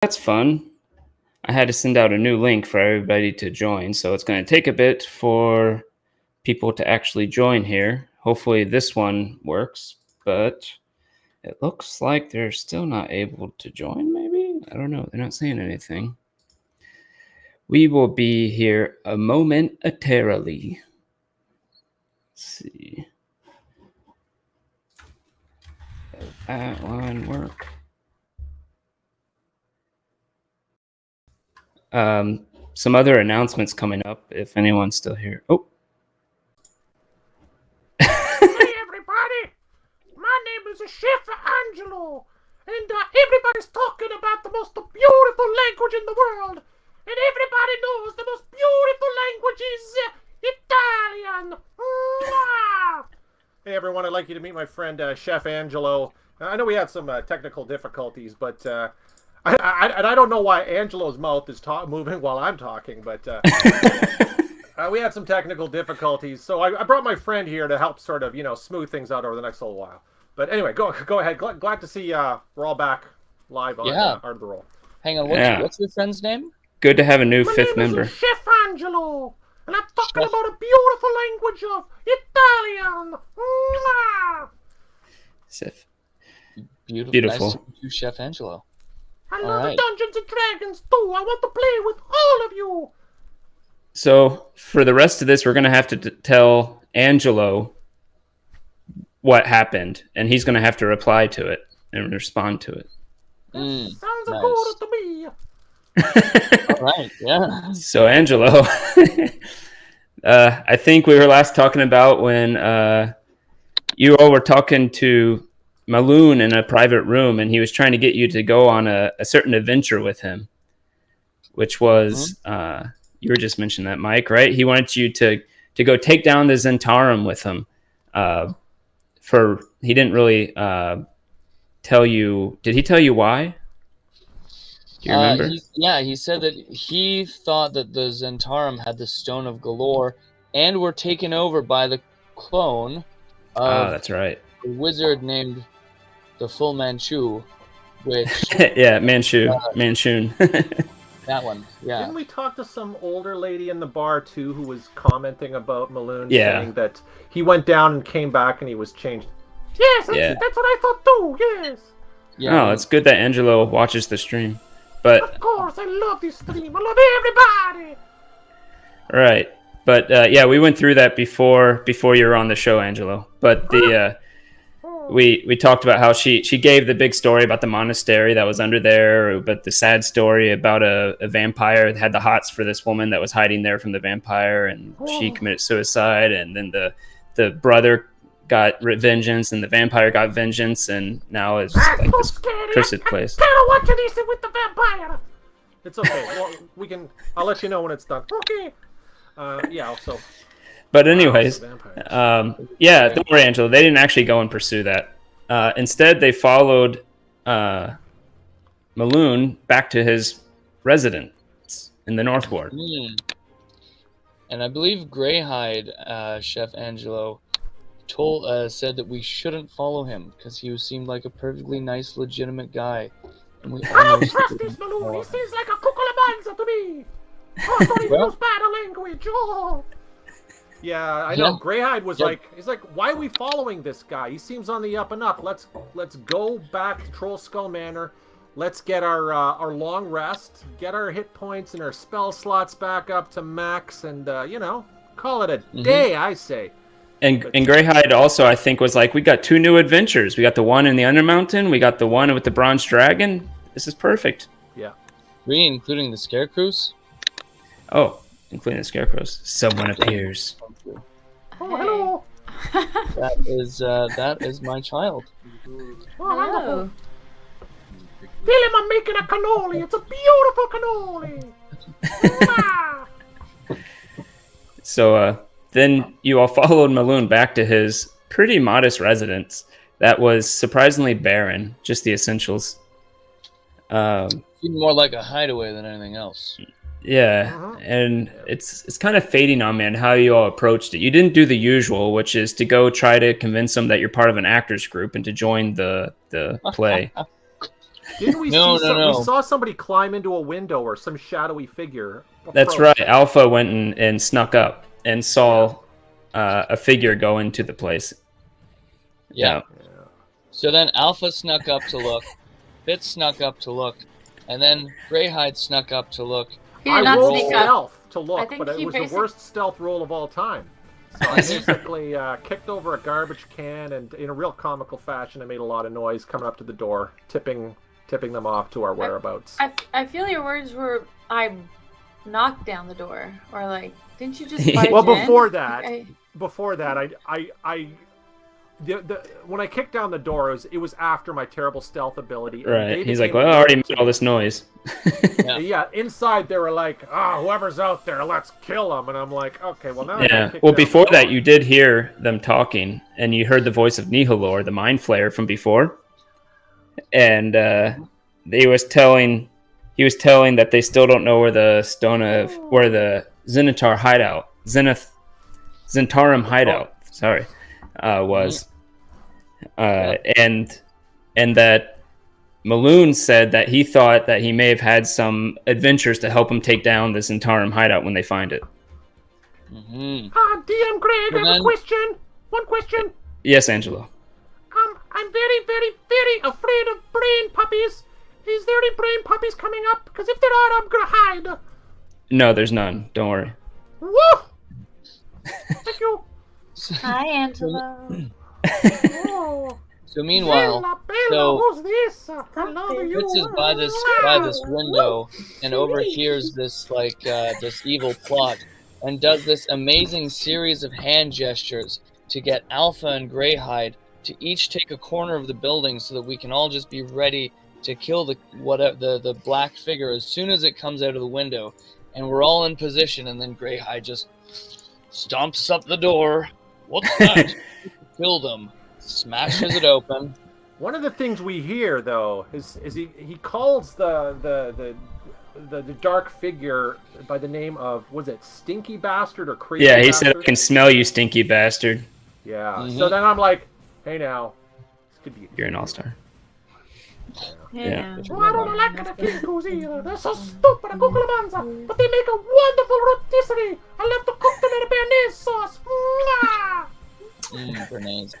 that's fun. I had to send out a new link for everybody to join, so it's going to take a bit for people to actually join here. Hopefully this one works, but it looks like they're still not able to join, maybe? I don't know. They're not saying anything. We will be here momentarily. Let's see. Does that one work? Some other announcements coming up if anyone's still here. Oh. Hey everybody, my name is Chef Angelo, and everybody's talking about the most beautiful language in the world, and everybody knows the most beautiful language is Italian. Mwah! Hey everyone, I'd like you to meet my friend Chef Angelo. I know we had some technical difficulties, but I don't know why Angelo's mouth is moving while I'm talking, but we had some technical difficulties, so I brought my friend here to help sort of, smooth things out over the next little while. But anyway, go ahead. Glad to see we're all back live on Art of the Roll. Hang on, what's your friend's name? Good to have a new fifth member. My name is Chef Angelo, and I'm talking about a beautiful language of Italian. Mwah! Chef. Beautiful. Nice to meet you, Chef Angelo. I love Dungeons and Dragons too. I want to play with all of you. So for the rest of this, we're going to have to tell Angelo what happened, and he's going to have to reply to it and respond to it. Sounds good to me. All right, yeah. So Angelo, I think we were last talking about when you all were talking to Maloon in a private room, and he was trying to get you to go on a certain adventure with him, which was you were just mentioning that, Mike, right? He wanted you to go take down the Zentarum with him. He didn't really tell you. Did he tell you why? Do you remember? He said that he thought that the Zentarum had the Stone of Galore and were taken over by the clone of that's right. a wizard named the Full Manchu, which Manchun. That one, yeah. Didn't we talk to some older lady in the bar too who was commenting about Maloon, saying that he went down and came back and he was changed? Yes, that's what I thought too. Yes. Yeah. Oh, it's good that Angelo watches the stream. But of course, I love this stream. I love everybody. Right, but we went through that before you were on the show, Angelo. But we talked about how she gave the big story about the monastery that was under there, but the sad story about a vampire that had the hots for this woman that was hiding there from the vampire, and she committed suicide, and then the brother got vengeance, and the vampire got vengeance, and now it's like this cursed place. I can't watch anything with the vampire. It's okay. Well, I'll let you know when it's done. Okay. But anyways, don't worry, Angelo. They didn't actually go and pursue that. Instead, they followed Maloon back to his residence in the North Ward. And I believe Greyhide, Chef Angelo, said that we shouldn't follow him because he seemed like a perfectly nice, legitimate guy. And we I don't trust this Maloon. He seems like a cuculabanza to me. Oh, sorry, he knows bad language. Oh. Yeah, I know. Greyhide was he's like, why are we following this guy? He seems on the up and up. Let's go back to Trollskull Manor. Let's get our long rest, get our hit points and our spell slots back up to max, and call it a day. I say. And Greyhide also, I think, was like, we got 2 new adventures. We got the one in the Undermountain. We got the one with the Bronze Dragon. This is perfect. Yeah. Including the Scarecrows? Oh, including the Scarecrows. Someone appears. Oh, hello. That is my child. Oh, wonderful. Tell him I'm making a cannoli. It's a beautiful cannoli. So, then you all followed Maloon back to his pretty modest residence that was surprisingly barren, just the essentials. Even more like a hideaway than anything else. Yeah, and it's kind of fading on me on how you all approached it. You didn't do the usual, which is to go try to convince them that you're part of an actors group and to join the play. Didn't we No, see no, no. We saw somebody climb into a window or some shadowy figure. That's right. Alpha went and snuck up and saw a figure go into the place. Yeah. So then Alpha snuck up to look, Fitz snuck up to look, and then Greyhide snuck up to look. He did I not rolled sneak up. stealth to I look, think but it he was the basic- worst stealth roll of all time. So I basically kicked over a garbage can, and in a real comical fashion, I made a lot of noise coming up to the door, tipping them off to our whereabouts. I feel your words were, I knocked down the door, or like, didn't you just barge Well, in? before that, I- when I kicked down the door, it was after my terrible stealth ability. and they Right. He's like, became well, I already alert made to all me. this noise. Yeah, inside they were like, whoever's out there, let's kill him. And I'm like, okay, well now I gotta Yeah. kick Well, down the before that, door. you did hear them talking, and you heard the voice of Nihilor, the mind flayer from before, and he was telling that they still don't know where the Zenitar hideout, Zentarum hideout, sorry, was, and that Maloon said that he thought that he may have had some adventures to help him take down the Zentarum hideout when they find it. Mm-hmm. DM Greg, I have a question. One question. Yes, Angelo. I'm very, very, very afraid of brain puppies. Is there any brain puppies coming up? Because if there are, I'm gonna hide. No, there's none. Don't worry. Woo! Thank you. Hi, Angelo. Oh. So meanwhile, Bella, who's this? Hello to you. Fitz is by this window and overhears this this evil plot and does this amazing series of hand gestures to get Alpha and Greyhide to each take a corner of the building so that we can all just be ready to kill the black figure as soon as it comes out of the window, and we're all in position. And then Greyhide just stomps up the door. What's that? Kill them. Smashes it open. One of the things we hear though is he calls the dark figure by the name of, was it Stinky Bastard or Crazy Yeah, he Bastard? said, I can smell you, stinky bastard. Yeah. Mhm. So then I'm like, hey now, this could be. You're an all-star. Yeah. Well, I don't like the Kinkos either. They're so stupid, a cuculamanza. But they make a wonderful rotisserie. I love to cook them in a béarnaise sauce. Mwah! Grenades.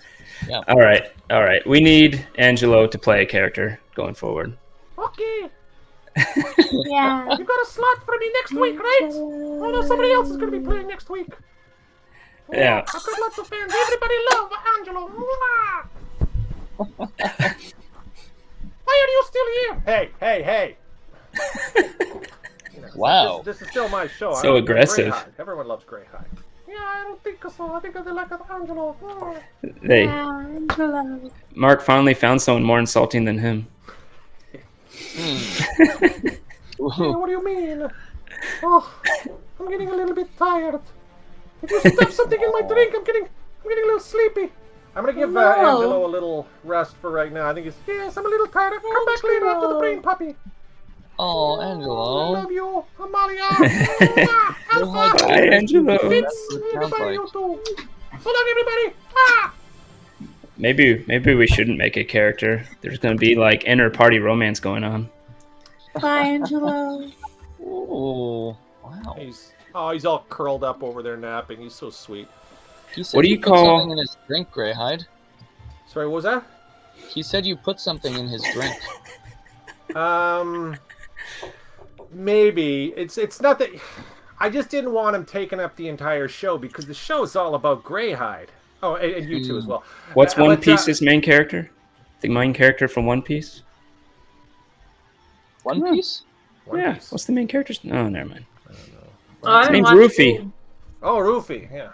Yeah. All right. We need Angelo to play a character going forward. Okay. Yeah. You got a slot for me next week, right? Oh no, somebody else is going to be playing next week. Oh, Yeah. I've got lots of fans. Everybody love Angelo. Mwah! Why are you still here? Hey. Wow. This is still my show. So I love aggressive. Greyhide. Everyone loves Greyhide. Yeah, I don't think so. I think they like Angelo. Oh. Hey, Yeah, Angelo. Mark finally found someone more insulting than him. Hey, what do you mean? Oh, I'm getting a little bit tired. If you stuff something in my drink, I'm getting a little sleepy. I'm gonna give No. Angelo a little rest for right now. I think yes, I'm a little tired. I'll come back later after the brain puppy. Oh, I Angelo. love you, Amalia. Mwah! Alpha. Hi, Angelo. Fitz, That's what it sounds everybody, like. you too. So long, everybody. Ah! Maybe we shouldn't make a character. There's gonna be like inter-party romance going on. Bye, Angelo. Ooh. Wow. He's all curled up over there napping. He's so sweet. He said What do you put call- something in his drink, Greyhide? Sorry, what was that? He said you put something in his drink. Maybe it's not that. I just didn't want him taking up the entire show because the show is all about Greyhide. Oh, and you too as well. What's One But, Piece's main character? The main character from One Piece? One Piece? One Yeah. Piece. What's the main character's? Oh, never mind. Oh, I His didn't name's watch Rufy. it. Oh, Rufy, yeah.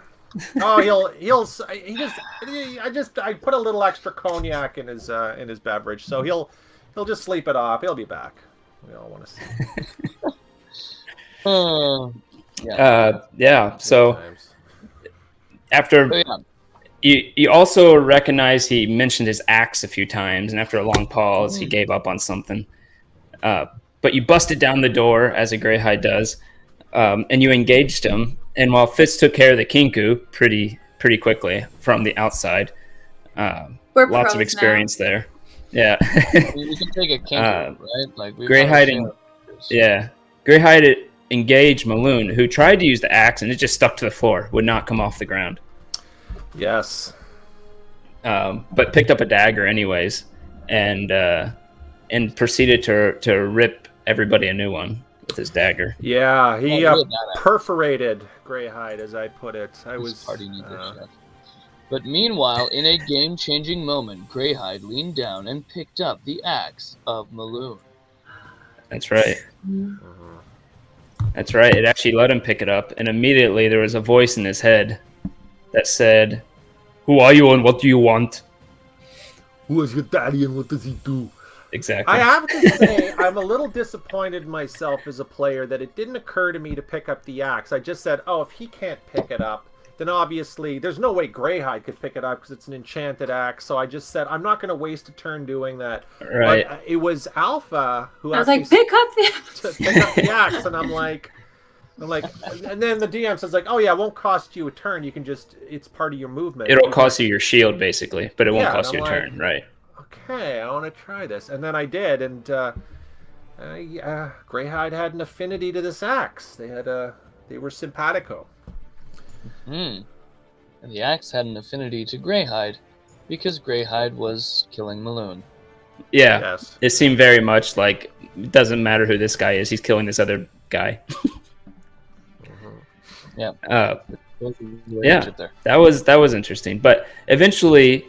Oh, I put a little extra cognac in his beverage, so he'll just sleep it off. He'll be back. We all want to see. Yeah. So Times. after So, yeah. you also recognize he mentioned his axe a few times, and after a long pause, he gave up on something. But you busted down the door as a Greyhide does, and you engaged him. And while Fitz took care of the Kinku pretty quickly from the outside, We're lots pros of experience there. Yeah. We can take a canter, right? Like we've Greyhide had our and share of cancers. yeah, Greyhide engaged Maloon, who tried to use the axe and it just stuck to the floor, would not come off the ground. Yes. But picked up a dagger anyways, and proceeded to rip everybody a new one with his dagger. Yeah, he Oh, good, that perforated Greyhide, as I put it. I was. party neither, Chef. But meanwhile, in a game-changing moment, Greyhide leaned down and picked up the axe of Maloon. That's right. That's right. It actually let him pick it up, and immediately there was a voice in his head that said, "Who are you and what do you want?" Who is your daddy and what does he do? Exactly. I have to say, I'm a little disappointed myself as a player that it didn't occur to me to pick up the axe. I just said, oh, if he can't pick it up, then obviously there's no way Greyhide could pick it up because it's an enchanted axe. So I just said, I'm not going to waste a turn doing that. Right. But it was Alpha who I was actually like, pick up the to pick up the axe, and I'm like, and then the DM says like, oh yeah, it won't cost you a turn. You can just, it's part of your movement. It'll cost you your shield, basically, but it won't Yeah, cost and you a I'm turn, right? Okay, I want to try this. And then I did, and Greyhide had an affinity to this axe. They were simpatico. And the axe had an affinity to Greyhide because Greyhide was killing Maloon. Yeah. Yes. It seemed very much like it doesn't matter who this guy is, he's killing this other guy. Yeah. Yeah. That was interesting. But eventually,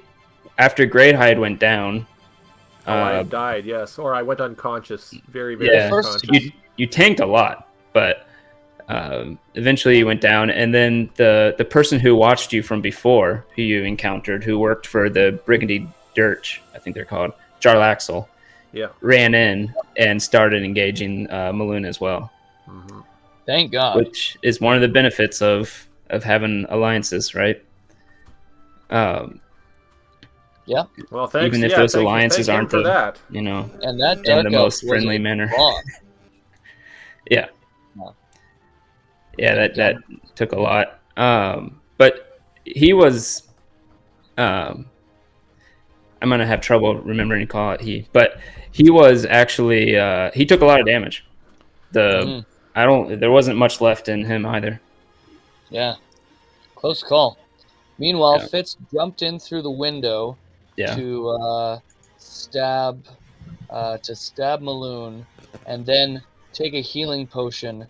after Greyhide went down, I died, yes. Or I went unconscious. Very, very yeah, unconscious. you tanked a lot, but eventually you went down, and then the person who watched you from before, who you encountered, who worked for the Brigady Dirch, I think they're called, Jarlaxle, ran in and started engaging Maloon as well. Mm-hmm. Thank God. Which is one of the benefits of having alliances, right? Yeah. Well, thanks. Even if those alliances aren't for that. You know, and that in the most friendly manner. Yeah. Wow. Yeah, that took a lot. But he was I'm gonna have trouble remembering to call it he, but he was actually he took a lot of damage. There wasn't much left in him either. Yeah. Close call. Meanwhile, Fitz jumped in through the window to stab Maloon, and then take a healing potion,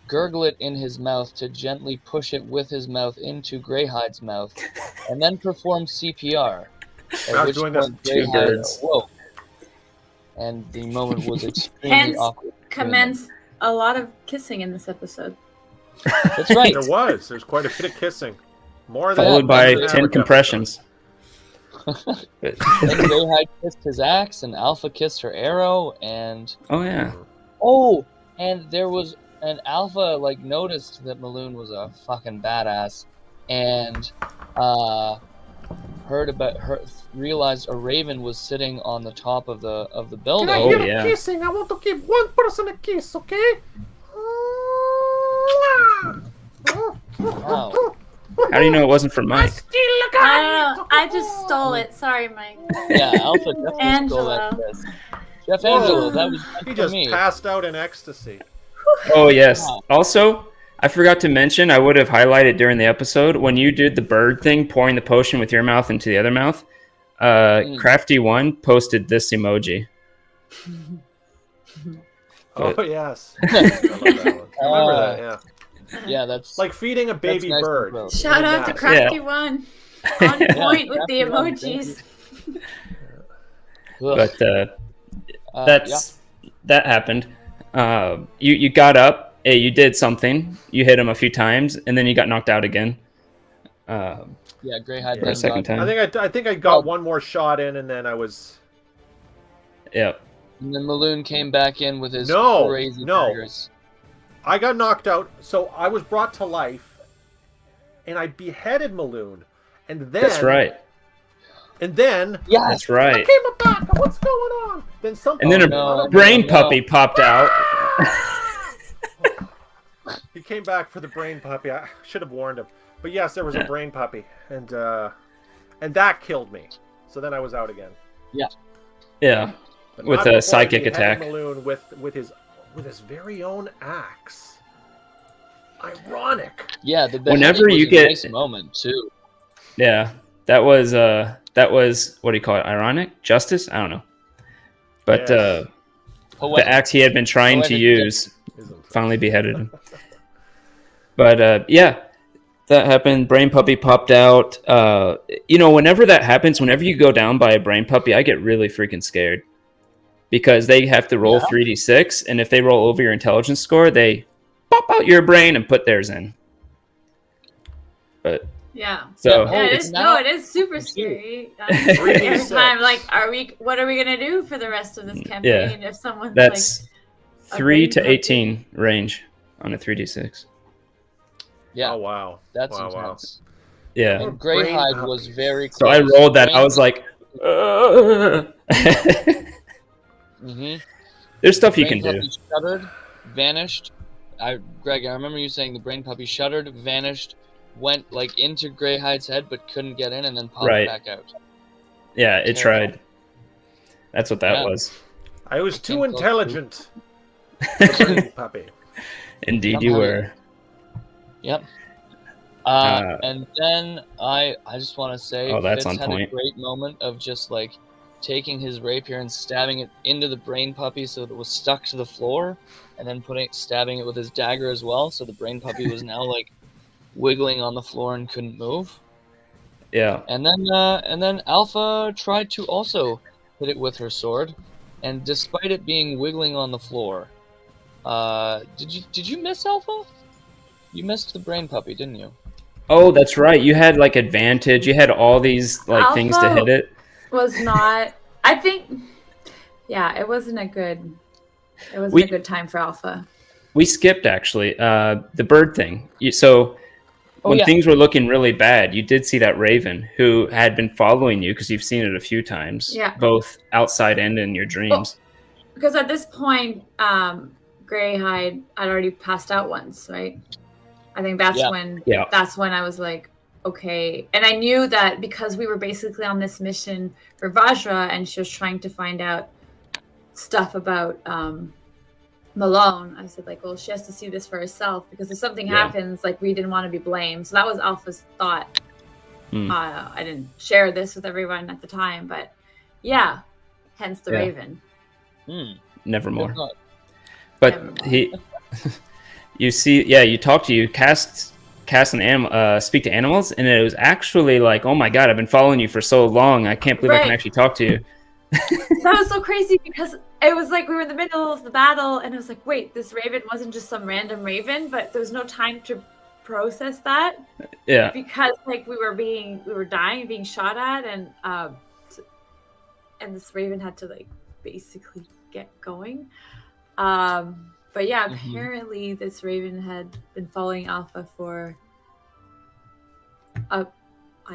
gurgle it in his mouth to gently push it with his mouth into Greyhide's mouth, and then perform CPR. At which point Greyhide awoke, and the moment was extremely awkward. Commence a lot of kissing in this episode. That's right. There's quite a bit of kissing. More than followed by 10 compressions. Then Greyhide kissed his axe, and Alpha kissed her arrow, and and there was an Alpha noticed that Maloon was a fucking badass, and realized a raven was sitting on the top of the building. Can I hear the kissing? I want to give one person a kiss, okay? Wow. How do you know it wasn't from Mike? I don't know. I just stole it. Sorry, Mike. Yeah, Alpha definitely stole that kiss. Chef Angelo, that was he just passed out in ecstasy. Oh yes. Wow. Also, I forgot to mention, I would have highlighted during the episode when you did the bird thing, pouring the potion with your mouth into the other mouth. Crafty1 posted this emoji. Oh yes, I love that one. I remember that. Yeah. Yeah, that's like feeding a baby bird. Shout out to Crafty1. On point with the emojis. But that happened. You got up, you did something, you hit him a few times, and then you got knocked out again. Greyhide for a second time. I think I got one more shot in, and then I was. Yep. And then Maloon came back in with his crazy daggers. I got knocked out, so I was brought to life, and I beheaded Maloon, and then that's right. And then that's right. I came back. What's going on? Then something. And then a brain puppy popped out. He came back for the brain puppy. I should have warned him, but yes, there was a brain puppy, and that killed me. So then I was out again. Yeah. Yeah, But with not a before he psychic beheaded attack. Maloon with his very own axe. Ironic. Yeah, the Whenever beheading was you a get- nice moment too. Yeah, that was what do you call it? Ironic justice? I don't know. But Yes. Poetic. the axe he had been trying to Poetic use Isn't it? finally beheaded him. But yeah, that happened. Brain puppy popped out. Whenever that happens, whenever you go down by a brain puppy, I get really freaking scared because they have to roll 3d6, and if they roll over your intelligence score, they pop out your brain and put theirs in. But Yeah. so Yeah, Yeah, it it's is. not- No, it is super it's scary. Three Every D6. time, like, what are we gonna do for the rest of this campaign if someone's that's like 3 brain to puppy. 18 range on a 3d6. Yeah, Oh wow. that's wow, intense. Yeah. And Greyhide Brain was puppies. very So close. I rolled that. I was like, there's stuff you can do. Shuddered, vanished. Greg, I remember you saying the brain puppy shuddered, vanished, went like into Greyhide's head, but couldn't get in, and then popped Right. back out. Yeah, it Terrible. tried. That's what that Yeah. was. I was too think so. intelligent. The brain puppy. Indeed, you Somehow- were. Yep. And then I just want to say, Oh, that's Fitz on had point. a great moment of just like taking his rapier and stabbing it into the brain puppy so that it was stuck to the floor, and then stabbing it with his dagger as well, so the brain puppy was now like wiggling on the floor and couldn't move. Yeah. And then Alpha tried to also hit it with her sword, and despite it being wiggling on the floor, did you miss Alpha? You missed the brain puppy, didn't you? Oh, that's right. You had like advantage. You had all these like things to Alpha- hit it. was not. I think. Yeah, it wasn't a good. It wasn't We- a good time for Alpha. We skipped actually the bird thing. So Oh, when yeah. things were looking really bad, you did see that raven who had been following you because you've seen it a few times, Yeah. both outside and in your dreams. Because at this point, Greyhide had already passed out once, right? I think that's Yeah. when. Yeah. That's when I was like, okay, and I knew that because we were basically on this mission for Vajra, and she was trying to find out stuff about Malone. I said like, well, she has to see this for herself because if something Yeah. happens, like we didn't want to be blamed. So that was Alpha's thought. Hmm. I didn't share this with everyone at the time, but yeah, hence the Yeah. Raven. Nevermore. Good thought. But Nevermore. he, you see, yeah, you talk to you, cast an animal, speak to animals, and it was actually like, oh my god, I've been following you for so long, I can't believe I can Right. actually talk to you. That was so crazy because it was like we were in the middle of the battle, and it was like, wait, this Raven wasn't just some random Raven, but there was no time to process that Yeah, because like we were dying, being shot at, and this Raven had to like basically get going. But yeah, Mhm. apparently this Raven had been following Alpha for I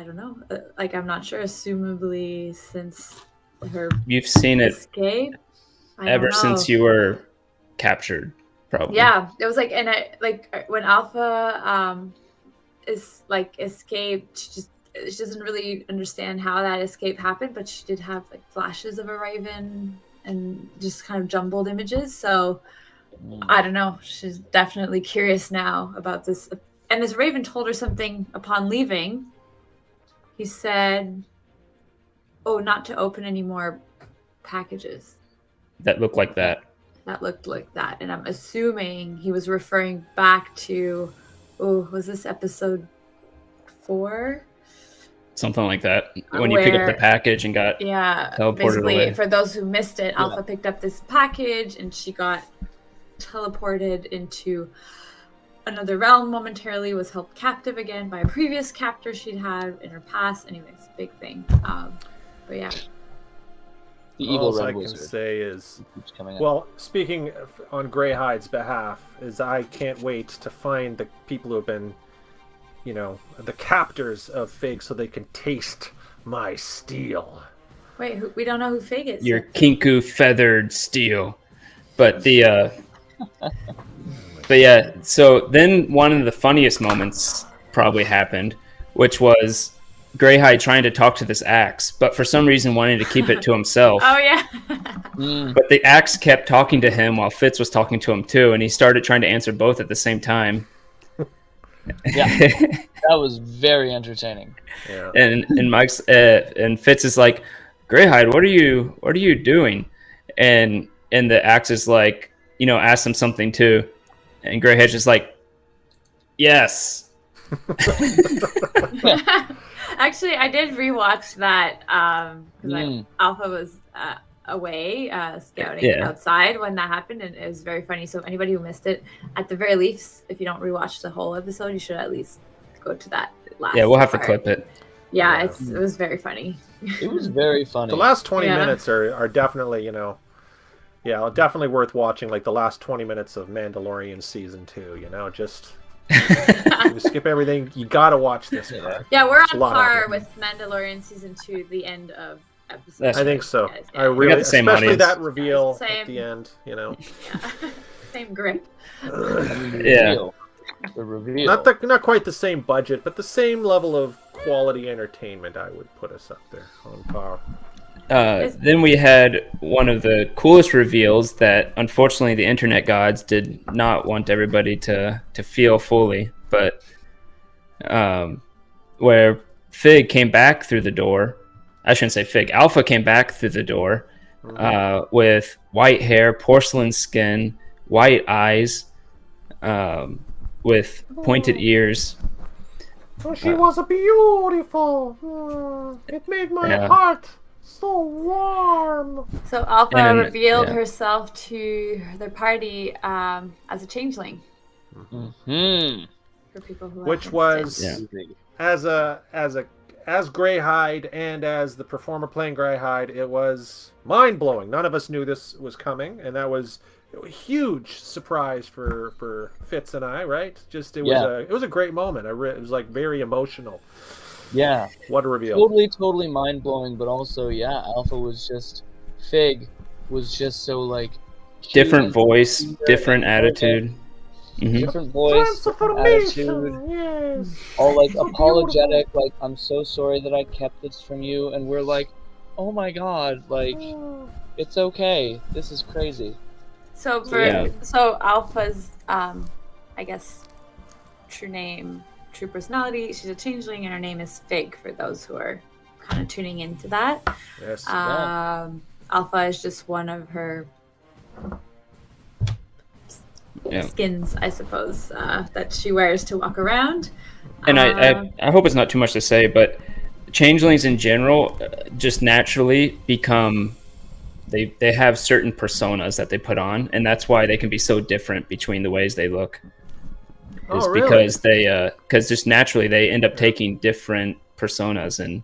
don't know, like I'm not sure, assumably since her you've seen it escape. I ever don't since know. you were captured, probably. Yeah, it was like, and like when Alpha is like escaped, she doesn't really understand how that escape happened, but she did have like flashes of a Raven and just kind of jumbled images. So I don't know. She's definitely curious now about this. And this Raven told her something upon leaving. He said, "Oh, not to open any more packages That looked like that. that looked like that." And I'm assuming he was referring back to, was this episode 4? Something like that. When you pick up the Where- package and got Yeah, Teleported basically, away. for those who missed it, Alpha picked up this package and she got teleported into another realm momentarily, was held captive again by a previous captor she'd had in her past. Anyways, big thing. But yeah. The evil All red I can wizard say is, keeps coming up. well, speaking on Greyhide's behalf, is I can't wait to find the people who have been, the captors of Fig, so they can taste my steel. Wait, we don't know who Fig is. your kinku feathered steel. But but yeah, so then one of the funniest moments probably happened, which was Greyhide trying to talk to this axe, but for some reason wanting to keep it to himself. Oh yeah. But the axe kept talking to him while Fitz was talking to him too, and he started trying to answer both at the same time. Yeah, that was very entertaining. Yeah. And Mike's and Fitz is like, Greyhide, what are you doing? And the axe is like, ask him something too, and Greyhide's just like, yes. Actually, I did rewatch that because Alpha was away scouting outside when that happened, and it was very funny. So anybody who missed it, at the very least, if you don't rewatch the whole episode, you should at least go to that last. Yeah, we'll have part. to clip it. Yeah, it was very funny. It was very funny. The last 20 minutes are definitely, definitely worth watching. Like the last 20 minutes of Mandalorian season 2. Just. You skip everything. You gotta watch this part. Yeah, we're on par with Mandalorian season 2, the end of episode. I think so. Yeah. I really, especially audience. That reveal at the end. Yeah. Same grip. Yeah. The reveal. Not quite the same budget, but the same level of quality entertainment. I would put us up there on par. Then we had one of the coolest reveals that unfortunately the internet gods did not want everybody to feel fully, but where Fig came back through the door. I shouldn't say Fig. Alpha came back through the door with white hair, porcelain skin, white eyes, with pointed ears. She was beautiful. It made my heart so warm. So Alpha revealed herself to the party as a changeling. Mm-hmm. For people who which was as Greyhide and as the performer playing Greyhide, it was mind blowing. None of us knew this was coming, and that was a huge surprise for Fitz and I. Right? It was a great moment. It was like very emotional. Yeah. What a reveal. Totally mind-blowing, but also, Alpha was just... Fig was just so, like... Different voice, different attitude. Mm-hmm. Different voice, attitude. Yes. All, like, apologetic, like, I'm so sorry that I kept this from you, and we're like, oh my god, like, it's okay. This is crazy. So, so Alpha's, I guess, true personality, she's a changeling, and her name is Fig, for those who are kind of tuning into that. Yes. Alpha is just one of her skins, I suppose, that she wears to walk around. And I hope it's not too much to say, but changelings in general just naturally become... They have certain personas that they put on, and that's why they can be so different between the ways they look. Is because because just naturally they end up taking different personas and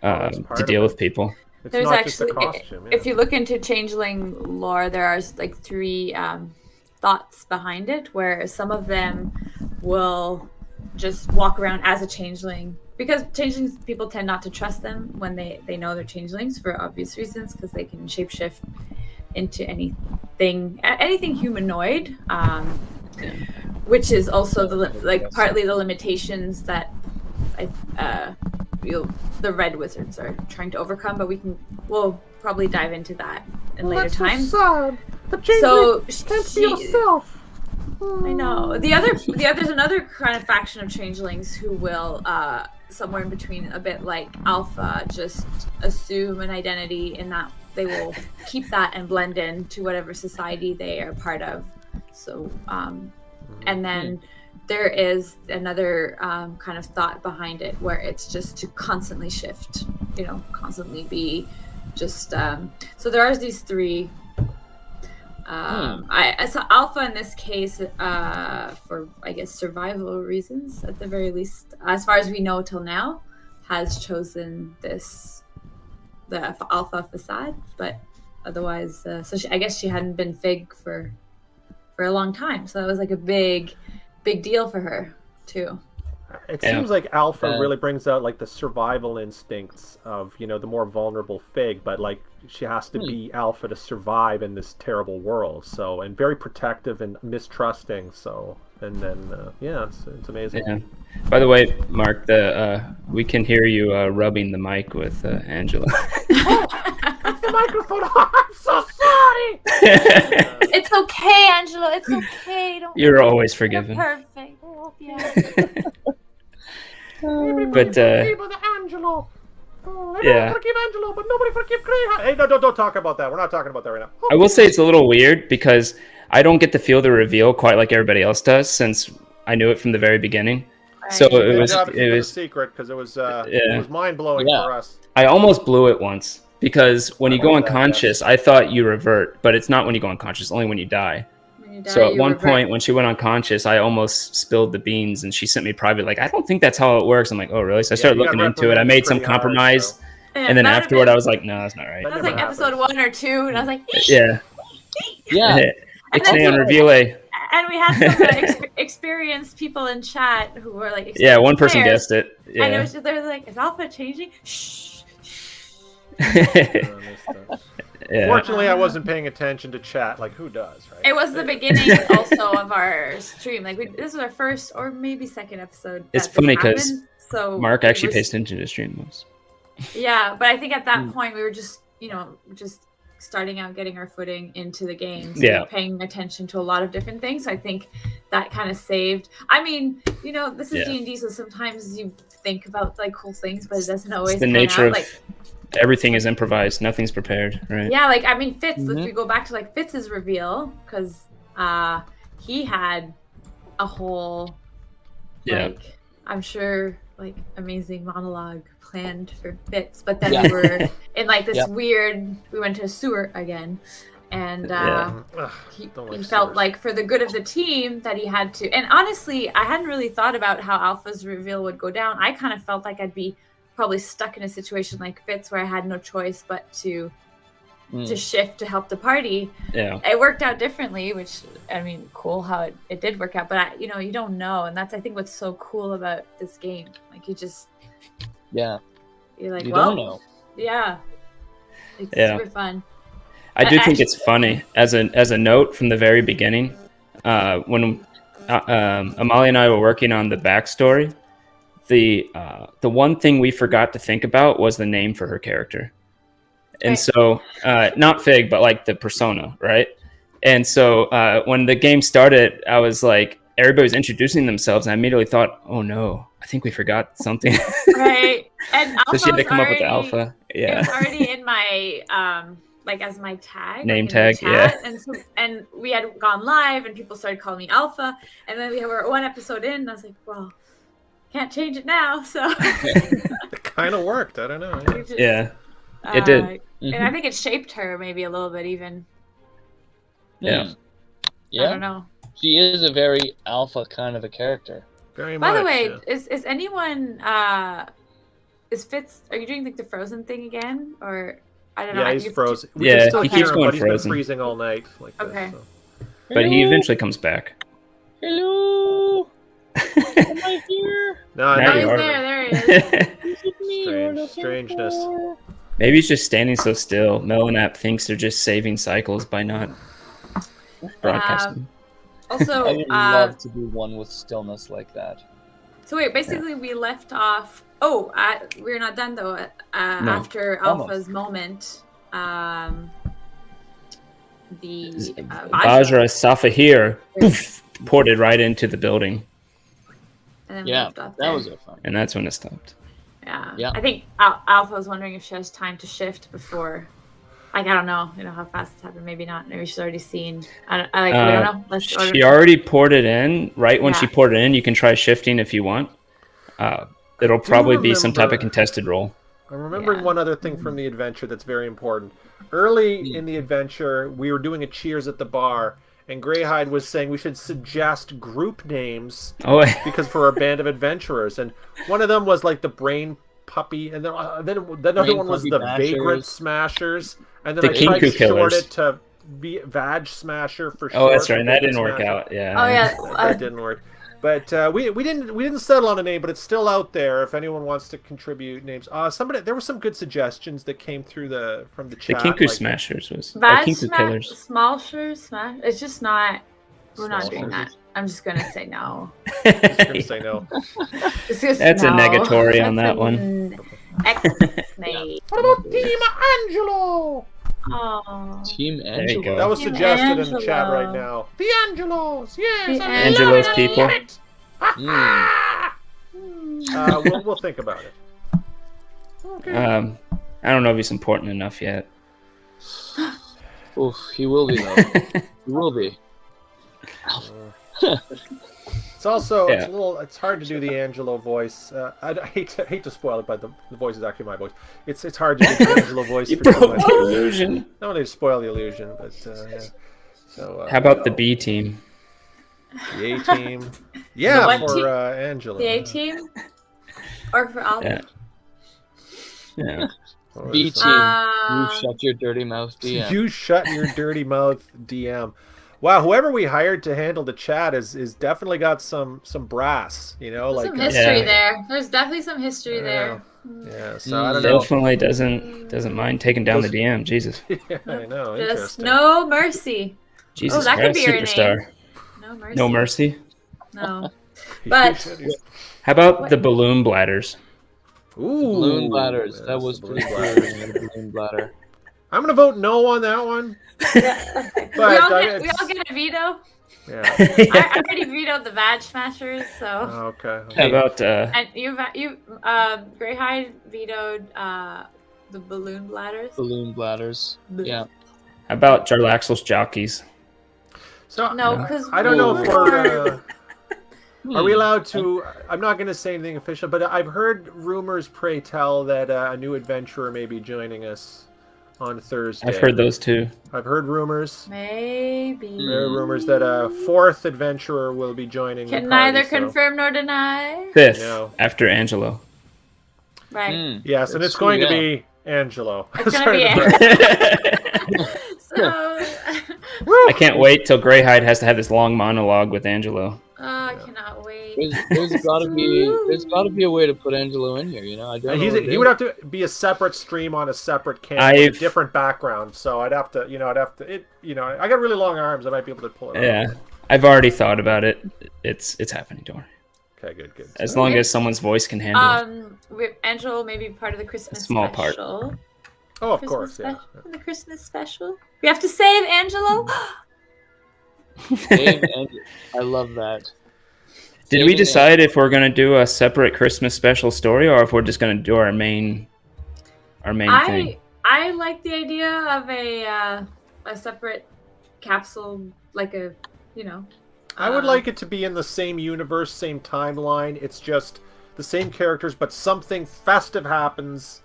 to deal with people. There's not actually, just a costume, if you look into changeling lore, there are like 3 thoughts behind it, where some of them will just walk around as a changeling, because changelings, people tend not to trust them when they know they're changelings for obvious reasons, because they can shapeshift into anything humanoid. Which is also partly the limitations that the Red Wizards are trying to overcome, but we'll probably dive into that in later times. So sad. Can't be yourself. I know. There's another kind of faction of changelings who will somewhere in between, a bit like Alpha, just assume an identity in that they will keep that and blend in to whatever society they are part of. So, and then there is another kind of thought behind it, where it's just to constantly shift, constantly be just. So there are these 3. I saw Alpha in this case for, I guess, survival reasons, at the very least, as far as we know till now, has chosen the Alpha facade, but otherwise, I guess she hadn't been Fig for a long time, so that was like a big deal for her too. It seems like Alpha really brings out like the survival instincts of the more vulnerable Fig, but like she has to be alpha to survive in this terrible world. So, and very protective and mistrusting. So, and then it's amazing. Yeah. By the way, Mark, we can hear you rubbing the mic with Angela. That's the microphone. I'm so sorry. It's okay, Angela. It's okay. Don't. You're always You're forgiven. perfect. Yeah. But Forgive Angelo. Everyone forgive Angelo, but nobody forgive Greyhound. Hey, no, don't talk about that. We're not talking about that right now. I will say it's a little weird because I don't get to feel the reveal quite like everybody else does, since I knew it from the very beginning. So it was a secret because it was mind blowing for us. I almost blew it once because when you go unconscious, I thought you revert, but it's not when you go unconscious, only when you die. So at one point when she went unconscious, I almost spilled the beans and she sent me private like, I don't think that's how it works. I'm like, oh really? So I started looking into it. I made some compromise and then afterward I was like, no, that's not right. That was like episode 1 or 2 and I was like, Yeah. Ixnay on reveal A. And we had some experienced people in chat who were like, one person guessed it. Yeah. And it was just, they were like, is Alpha changing? Shh. Fortunately, I wasn't paying attention to chat. Like, who does, right? It was the beginning also of our stream. Like, this was our first or maybe second episode. It's funny because Mark actually pays attention to stream most. Yeah, but I think at that point we were just, just starting out, getting our footing into the game. So we were paying attention to a lot of different things. So I think that kind of saved. I mean, this is D&D, so sometimes you think about like cool things, but it doesn't always. It's the nature of everything is improvised. Nothing's prepared, right? Yeah, like I mean, Fitz. If we go back to like Fitz's reveal, because he had a whole, like I'm sure, like amazing monologue planned for Fitz, but then we were in like this weird. We went to a sewer again, and he felt like for the good of the team that he had to. And honestly, I hadn't really thought about how Alpha's reveal would go down. I kind of felt like I'd be probably stuck in a situation like Fitz where I had no choice but to shift to help the party. Yeah, it worked out differently, which I mean, cool how it did work out. But you don't know, and that's I think what's so cool about this game. Like you just you're like, you well, don't know. It's super fun. I do think it's funny as a note from the very beginning when Amalia and I were working on the backstory. The one thing we forgot to think about was the name for her character. And so not Fig, but like the persona, right? And so when the game started, I was like, everybody was introducing themselves, and I immediately thought, oh no, I think we forgot something. Right. And so she had to come up with Alpha. Yeah. It was already in my like as my tag. Name like tag, yeah. And we had gone live and people started calling me Alpha. And then we were 1 episode in and I was like, well, can't change it now, so it kind of worked. I don't know. It did, and I think it shaped her maybe a little bit even. Yeah. I don't know. She is a very alpha kind of a character. Very much. By the way, is anyone is Fitz? Are you doing like the frozen thing again, or I don't know? Yeah, he's frozen. He keeps going but frozen. He's been freezing all night. Like okay. This, so. But he eventually comes back. Hello. Am I here? No, he's there. There he is. Strangeness. Maybe he's just standing so still. Melanap thinks they're just saving cycles by not broadcasting. Also, I would love to be one with stillness like that. So wait, basically we left off. Oh, we're not done though. After Alpha's moment, the Vajra Safa here ported right into the building. And then that was it. Fun. And that's when it stopped. Yeah. I think Alpha was wondering if she has time to shift before. Like I don't know, how fast it's happened. Maybe not. Maybe she's already seen. We don't know. She already ported in. Right when she ported in, you can try shifting if you want. It'll probably be some type of contested role. I'm remembering one other thing from the adventure that's very important. Early in the adventure, we were doing a cheers at the bar, and Greyhide was saying we should suggest group names because for a band of adventurers, and one of them was like the Brain Puppy, and then another one was the Vagrant Smashers, and then I tried to short it to Vag Smasher for short. Oh, that's right. That didn't work out. Yeah. Oh yeah, that didn't work. But we didn't settle on a name, but it's still out there if anyone wants to contribute names. There were some good suggestions that came through from the The chat. Kinku Smashers was Kinku Killers. Smashers, smash. It's just not. We're not doing Smashers. that. I'm just gonna say no. Just gonna say no. That's a negatory on that one. X-Snake. What about Team Angelo? Oh. Team you Angelo. go. That was Team suggested in the chat Angelo. right now. The Angelos, yes. The I Angelos love it, people. I love it. Ha, ha. We'll think about it. Okay. I don't know if he's important enough yet. Oof, he will be though. He will be. It's also Yeah. it's hard to do the Angelo voice. I hate to spoil it, but the voice is actually my voice. It's hard to do the Angelo voice. You for too broke much. the illusion. No, they spoil the illusion, but yeah. So How about the B team? the A team? Yeah, what for team? Angelo. The A team, or for Alpha? Yeah. Yeah. Or B so- team. Um, You shut your dirty mouth, DM. You shut your dirty mouth, DM. Wow, whoever we hired to handle the chat is definitely got some brass. You know, There's like some history Yeah. there. There's definitely some history there. yeah. So I don't know. Definitely doesn't mind taking down the DM. Jesus. Yeah, I know. Just Interesting. no mercy. Jesus that could Christ, be your superstar. name. No mercy. No mercy. No. You But- said How about the balloon bladders? Ooh, Balloon bladders. yes, That was the pretty balloon cool. bladders. The balloon bladder. I'm gonna vote no on that one. Yeah. we, But all it's- get a veto. Yeah. I already vetoed the Badge Smashers, so. Oh, okay. How about And Greyhide vetoed the balloon bladders. Balloon bladders. Yeah. how about Jarlaxle's jockeys? So No, because I don't know if we're. Are we Hmm. allowed to? I'm not going to say anything official, but I've heard rumors, pray tell, that a new adventurer may be joining us on Thursday. I've heard those too. I've heard rumors. maybe. There are rumors that a fourth adventurer will be joining. the Can party, neither so- confirm nor deny. Fifth Yeah. after Angelo. Right. Hmm. Yes, and That's it's going true, to yeah. be Angelo. It's gonna Sorry be to Angelo. break. So, I can't wait till Greyhide has to have this long monologue with Angelo. I cannot wait. There's gotta be a way to put Angelo in here. You know, I don't. know what it He would is. have to be a separate stream on a separate camera with a I've- different background. So I'd have to, I got really long arms. I might be able to pull it Yeah, off. I've already thought about it. It's happening, don't worry. Okay, good. As long as someone's voice can handle it. Angelo may be part of the Christmas Small part. special. Oh, of Christmas course, yeah. The Christmas special. We have to save Angelo. Dave, I love that. Did we decide if we're gonna do a separate Christmas special story or if we're just gonna do our main thing? I like the idea of a separate capsule, like a, I would like it to be in the same universe, same timeline. It's just the same characters, but something festive happens,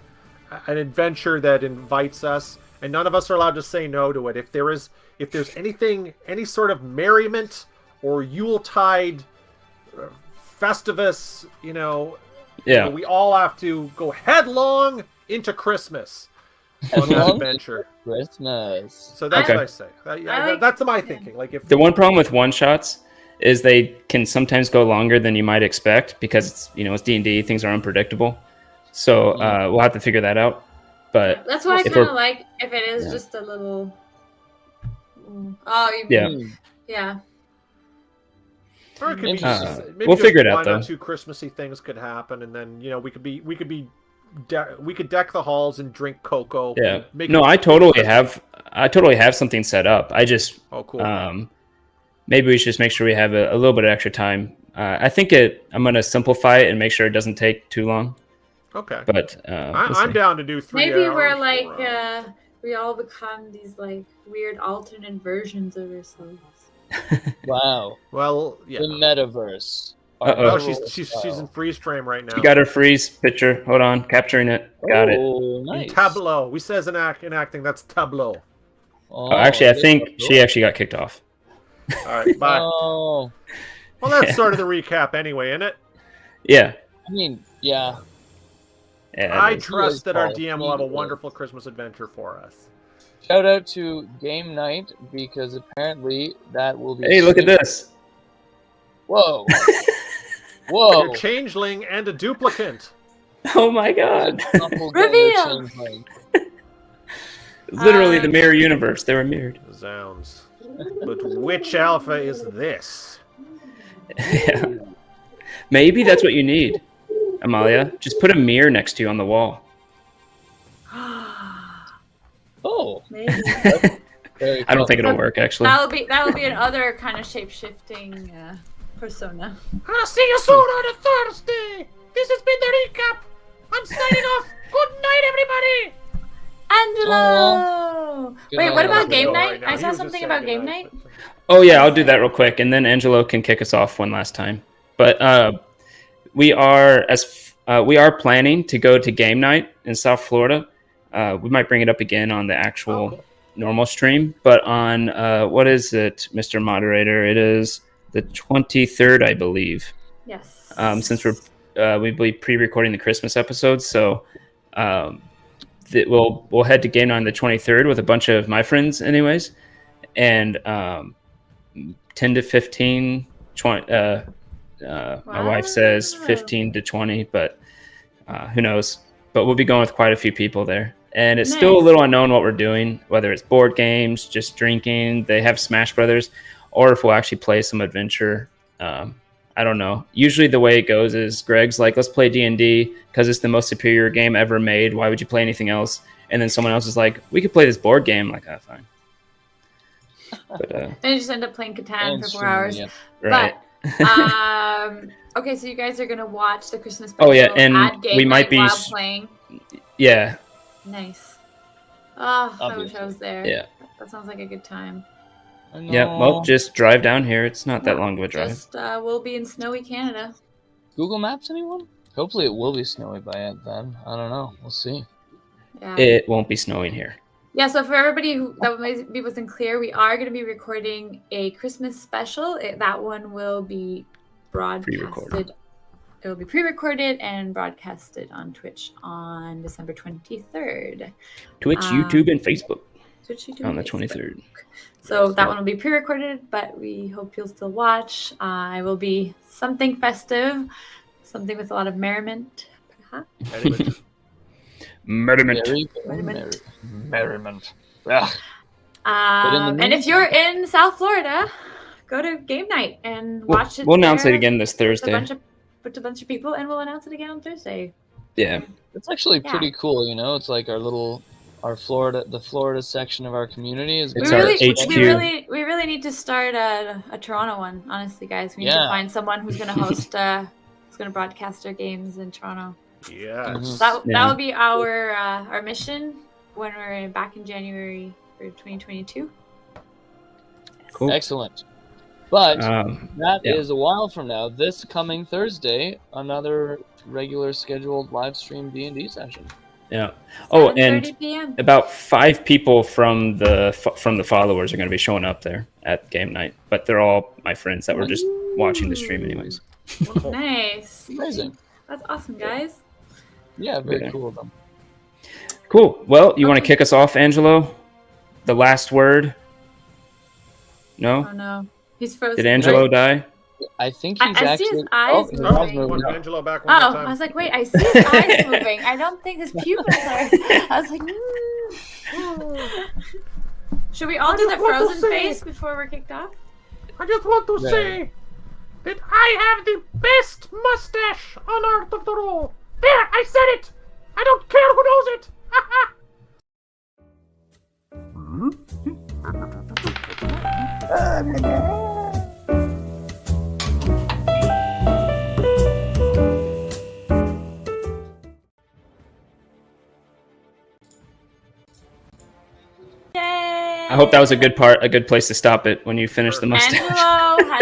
an adventure that invites us, and none of us are allowed to say no to it. If there's any sort of merriment or Yuletide Festivus, Yeah. we all have to go headlong into Christmas on that Headlong? adventure. Christmas. So that's Okay. what I say. I like- That's my thinking. Like if The one problem with one shots is they can sometimes go longer than you might expect because it's D&D, things are unpredictable. So we'll have to figure that out. But That's why I If kind of we're- like if it is Yeah. just a little. Oh, you Yeah. mean, yeah. Or it could be Interesting. just, maybe We'll just figure it out, one or though. two Christmassy things could happen, and then we could deck the halls and drink cocoa. yeah, and make no, it- I totally have something set up. I just Oh, cool. maybe we should just make sure we have a little bit of extra time. I think I'm gonna simplify it and make sure it doesn't take too long. Okay, But we'll I'm see. down to do 3 Maybe hours, we're 4 like hours. we all become these like weird alternate versions of ourselves. Wow. Well, yeah. The metaverse. Uh-oh. Oh, Our she's literal in freeze frame right now. You got her freeze picture. Hold on, capturing it. Got it. Oh, In nice. tableau. We says in acting that's tableau. Oh, actually, I that's think cool. she actually got kicked off. All right, bye. Oh, Well, that's sort of the recap anyway, isn't it? Yeah. I mean, yeah. Yeah. I it is. trust that our Paul. DM will have a He is. wonderful Christmas adventure for us. Shout out to Game Night because apparently that will be. Hey, look at this. Whoa. Whoa! You're changeling and a duplicant. Oh my god! Reveal! Literally the mirror universe. They were mirrored. Zounds. But which alpha is this? Yeah. Maybe that's what you need, Amalia. Just put a mirror next to you on the wall. Oh, Maybe. very I don't think it'll work, actually. That would be another kind of shape-shifting persona. I'll see you soon on a Thursday. This has been the recap. I'm signing off. Good night, everybody. Angelo! Good Wait, night, what about Angelo. game Right night? now, I he saw was just something saying about game goodnight, night. but- Oh yeah, I'll do that real quick, and then Angelo can kick us off one last time. But we are planning to go to game night in South Florida. We might bring it up again on the actual cool. normal stream, but on what is it, Mr. Moderator? It is the 23rd, I believe. Yes. Since we'll be pre-recording the Christmas episode, so we'll head to game night on the 23rd with a bunch of my friends, anyways, and 10 to 15, 20. My wife says 15 to 20, but who knows? But we'll be going with quite a few people there. And it's still a Nice. little unknown what we're doing, whether it's board games, just drinking, they have Smash Brothers, or if we'll actually play some adventure. I don't know. Usually the way it goes is Greg's like, let's play D&D because it's the most superior game ever made. Why would you play anything else? And then someone else is like, we could play this board game. I'm like, ah, fine. But, Then you just end up playing Catan And for 4 streaming, hours. yeah. right. But okay, so you guys are gonna watch the Christmas special Oh, yeah, and at game we might night be while playing. Yeah. Nice. Oh, I wish Obviously. I was there. Yeah. That sounds like a good time. I Yeah. know. Well, just drive down here. It's not that long of a drive. Just we'll be in snowy Canada. Google Maps, anyone? Hopefully it will be snowy by then. I don't know. We'll see. Yeah. It won't be snowing here. Yeah, so for everybody that maybe wasn't clear, we are going to be recording a Christmas special. That one will be broadcasted. Pre-recorded. It will be pre-recorded and broadcasted on Twitch on December 23rd. Twitch, YouTube, and Facebook Twitch, YouTube, on the Facebook. 23rd. So that one will be pre-recorded, but we hope you'll still watch. It will be something festive, something with a lot of merriment, perhaps. Anyway, Merriment. Very good. Merriment. Merriment. Ugh. in the And if you're in South Florida, go to game night and watch it. We'll announce it there again this with a Thursday. with a bunch of people, and we'll announce it again on Thursday. Yeah. It's actually Yeah. pretty cool, you know. It's like the Florida section of our community is. It's we our really, HQ. we really need to start a Toronto one. Honestly, guys, we need to Yeah. find someone who's going to host, who's going to broadcast our games in Toronto. yes. That Yeah. will be our mission when we're back in January for 2022. Cool. Excellent. But that yeah. is a while from now. This coming Thursday, another regular scheduled live stream D&D session. Yeah. Oh, and 7:30 p.m. about 5 people from the followers are going to be showing up there at game night, but they're all my friends that were just watching the stream anyways. Nice. Amazing. That's awesome, guys. Yeah, very Okay. cool of them. Cool. Well, you want to Okay. kick us off, Angelo? The last word? No? Oh no, he's frozen. Did Angelo die? I think I he's see actually. his eyes oh, his moving. eyes moving. Put Angelo back one Oh, more I time. was like, wait, I see his eyes moving. I don't think his pupils are. I was like, should we all do the just want to frozen say- face before we're kicked off? I just want to Yeah. say that I have the best mustache on Art of the Roll. There, I said it. I don't care who knows it. Yay! I hope that was a good place to stop it when you finish the mustache. Angelo has